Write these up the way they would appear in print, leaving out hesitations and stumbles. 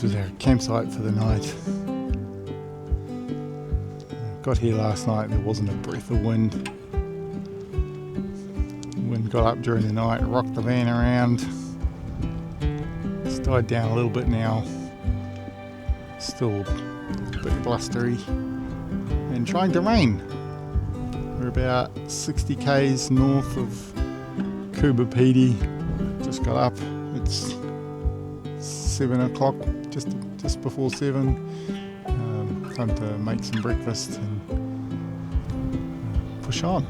was our campsite for the night. Got here last night, there wasn't a breath of wind. The wind got up during the night, rocked the van around. It's died down a little bit now. Still a bit blustery and trying to rain. We're about 60 k's north of Kubapidi. Just got up. It's 7 o'clock, just before 7. Time to make some breakfast and push on.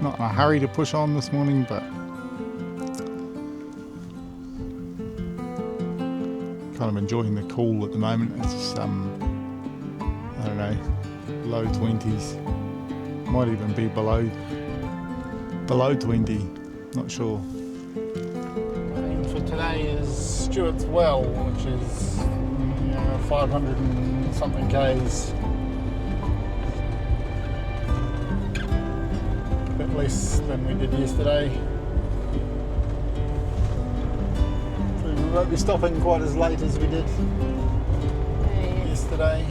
Not in a hurry to push on this morning, but kind of enjoying the cool at the moment. It's I don't know, low 20s. Might even be below 20. Not sure. For today is Stewart's Well, which is 500 and something k's. A bit less than we did yesterday. So we won't be stopping quite as late as we did yesterday.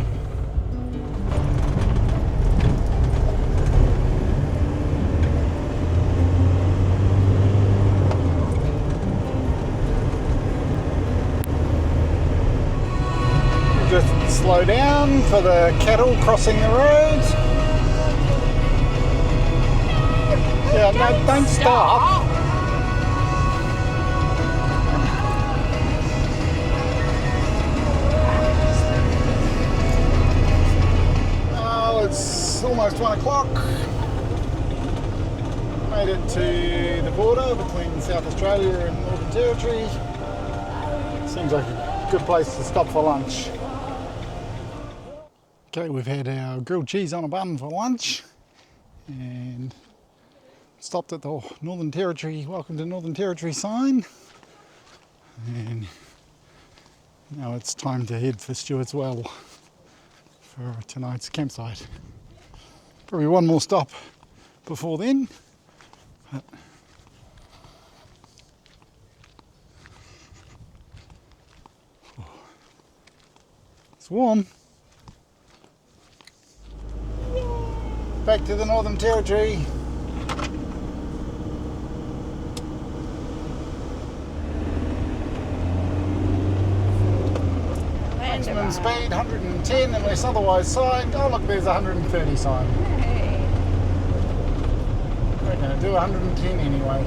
Just slow down for the cattle crossing the road. Yeah, no, don't stop. Oh, it's almost 1 o'clock. Made it to the border between South Australia and Northern Territory. Seems like a good place to stop for lunch. Okay, we've had our grilled cheese on a bun for lunch and stopped at the Northern Territory, welcome to Northern Territory sign, and now it's time to head for Stewart's Well for tonight's campsite. Probably one more stop before then, but it's warm. Back to the Northern Territory. Maximum speed 110 unless otherwise signed. Oh look, there's a 130 sign. Hey. We're going to do 110 anyway.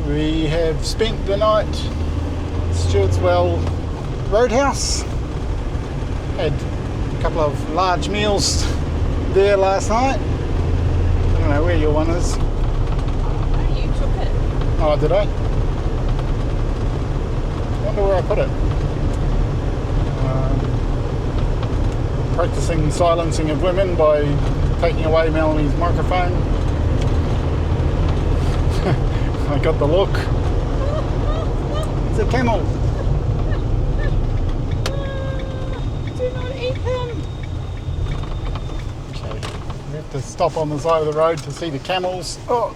We have spent the night at Stewart's Well Roadhouse. Had a couple of large meals there last night. I don't know where your one is. Oh, you took it. Oh, did I? Wonder where I put it. Practicing silencing of women by taking away Melanie's microphone. I got the look. It's a camel. Do not eat them. Okay, we have to stop on the side of the road to see the camels. Oh,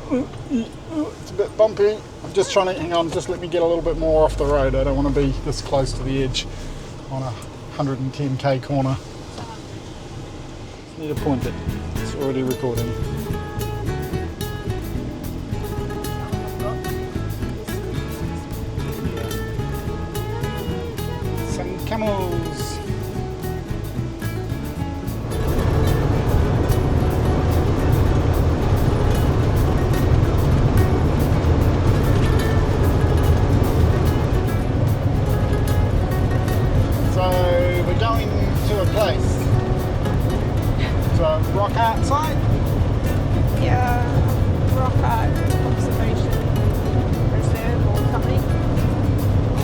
it's a bit bumpy. I'm just trying to, hang on, just let me get a little bit more off the road. I don't want to be this close to the edge on a 110k corner. Need to point it. It's already recording. Camels. So we're going to a place. It's a rock art site. Yeah, rock art observation reserve or something.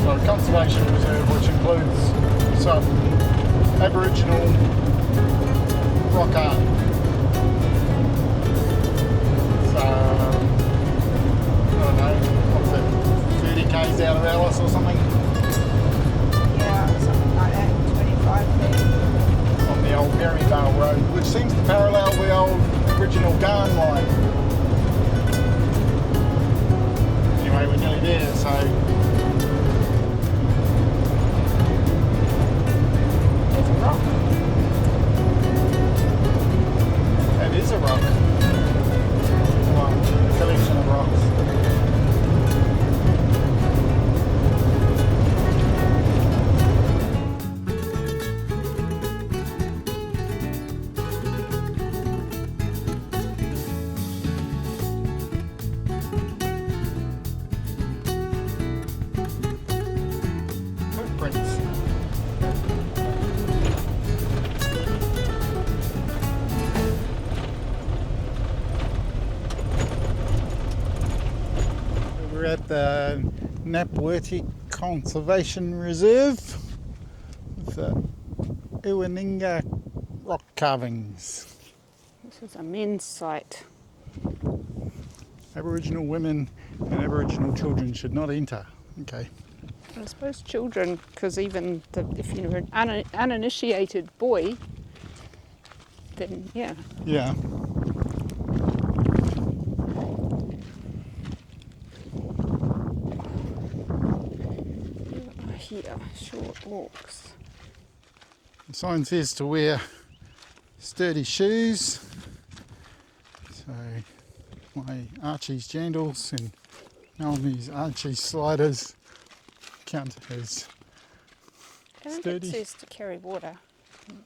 So a conservation reserve which includes some Aboriginal rock art. So, I don't know, what's it, 30 k's out of Alice or something? Yeah, something like that. 25 feet. On the old Berryvale Road, which seems to parallel the old original Garn line. Anyway, we're nearly there, so There's a rock. that is a rock. Well, a collection of rocks. Footprints. We're at the Napwerte Conservation Reserve with the Iwaninga rock carvings. This is a men's site. Aboriginal women and Aboriginal children should not enter. Okay. I suppose children, because even if you're an uninitiated boy, then yeah. Yeah. Here, short walks. The sign says to wear sturdy shoes. So my Archie's jandals and Naomi's Archie's sliders count as I think sturdy. it says to carry water.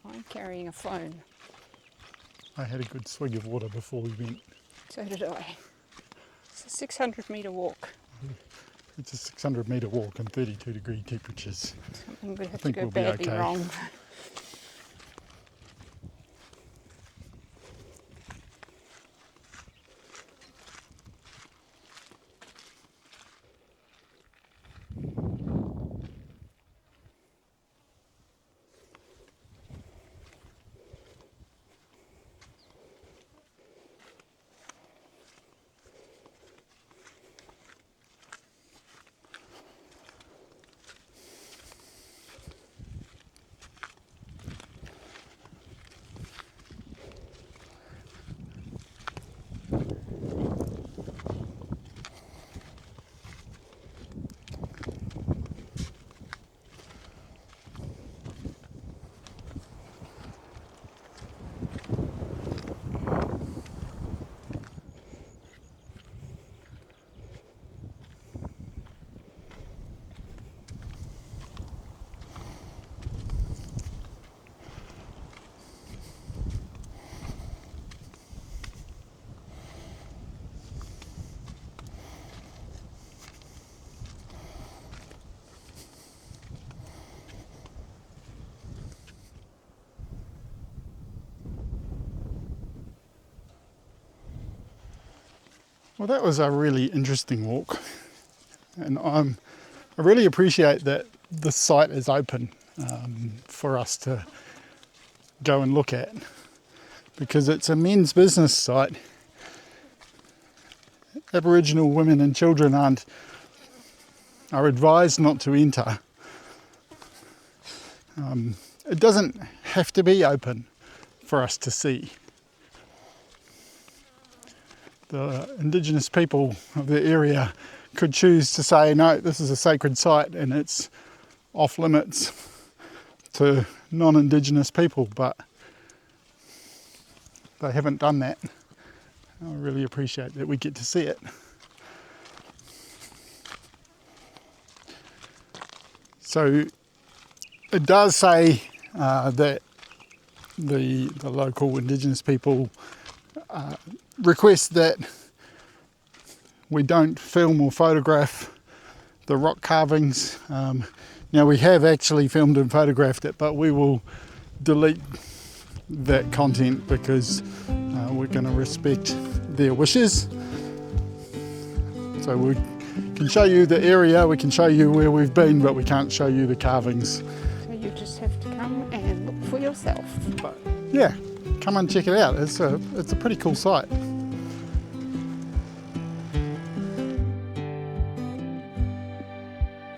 I'm carrying a phone. I had a good swig of water before we went. So did I. It's a 600 metre walk. It's a 600 metre walk and 32 degree temperatures. Something would have to think go we'll be badly okay. wrong. Well, that was a really interesting walk, and I really appreciate that the site is open for us to go and look at, because it's a men's business site. Aboriginal women and children are advised not to enter. It doesn't have to be open for us to see. The Indigenous people of the area could choose to say, no, this is a sacred site and it's off limits to non-Indigenous people, but they haven't done that. I really appreciate that we get to see it. So it does say that the local Indigenous people request that we don't film or photograph the rock carvings. Now we have actually filmed and photographed it, but we will delete that content because we're going to respect their wishes. So can show you the area, we can show you where we've been, but we can't show you the carvings. So you just have to come and look for yourself. But yeah, come and check it out. It's a pretty cool site.